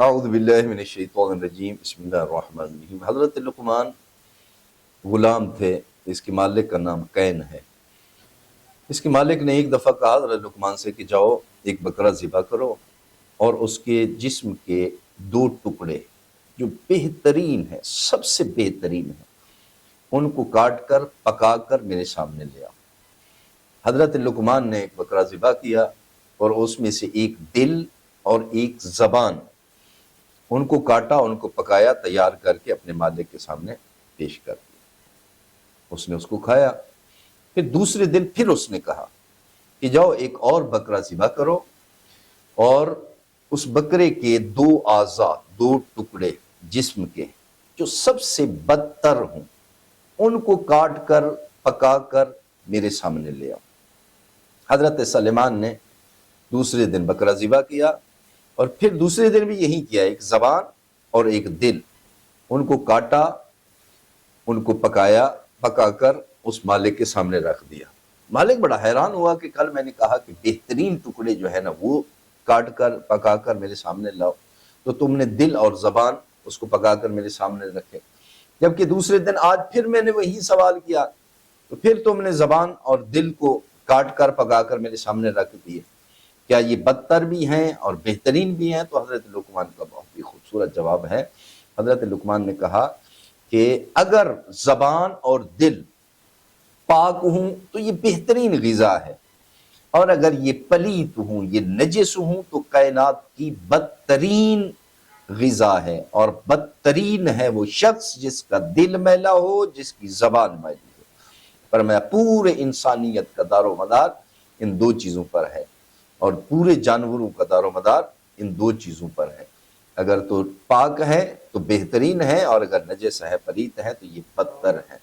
اعوذ باللہ من الشیطان الرجیم بسم اللہ الرحمن الرحیم۔ حضرت لقمان غلام تھے، اس کے مالک کا نام قین ہے۔ اس کے مالک نے ایک دفعہ کہا حضرت لقمان سے کہ جاؤ ایک بکرا ذبح کرو اور اس کے جسم کے 2 ٹکڑے جو بہترین ہیں، سب سے بہترین ہیں، ان کو کاٹ کر پکا کر میرے سامنے لے آؤ۔ حضرت لقمان نے ایک بکرا ذبح کیا اور اس میں سے ایک دل اور ایک زبان، ان کو کاٹا، ان کو پکایا، تیار کر کے اپنے مالک کے سامنے پیش کر دیا۔ اس نے اس کو کھایا۔ پھر دوسرے دن پھر اس نے کہا کہ جاؤ ایک اور بکرا ذبح کرو اور اس بکرے کے 2 اعضاء، 2 ٹکڑے جسم کے جو سب سے بدتر ہوں، ان کو کاٹ کر پکا کر میرے سامنے لے آؤ۔ حضرت سلیمان نے دوسرے دن بکرا ذبح کیا اور پھر دوسرے دن بھی یہی کیا، ایک زبان اور ایک دل، ان کو کاٹا، ان کو پکایا، پکا کر اس مالک کے سامنے رکھ دیا۔ مالک بڑا حیران ہوا کہ کل میں نے کہا کہ بہترین ٹکڑے جو ہے نا وہ کاٹ کر پکا کر میرے سامنے لاؤ، تو تم نے دل اور زبان اس کو پکا کر میرے سامنے رکھے، جبکہ دوسرے دن آج پھر میں نے وہی سوال کیا تو پھر تم نے زبان اور دل کو کاٹ کر پکا کر میرے سامنے رکھ دیے، کیا یہ بدتر بھی ہیں اور بہترین بھی ہیں؟ تو حضرت لقمان کا بہت ہی خوبصورت جواب ہے۔ حضرت لقمان نے کہا کہ اگر زبان اور دل پاک ہوں تو یہ بہترین غذا ہے، اور اگر یہ پلیت ہوں، یہ نجس ہوں، تو کائنات کی بدترین غذا ہے، اور بدترین ہے وہ شخص جس کا دل میلا ہو، جس کی زبان میلی ہو۔ فرمایا پورے انسانیت کا دار و مدار ان 2 چیزوں پر ہے، اور پورے جانوروں کا دار و مدار ان 2 چیزوں پر ہے۔ اگر تو پاک ہے تو بہترین ہے، اور اگر نجس ہے، پلیت ہے، تو یہ بدتر ہے۔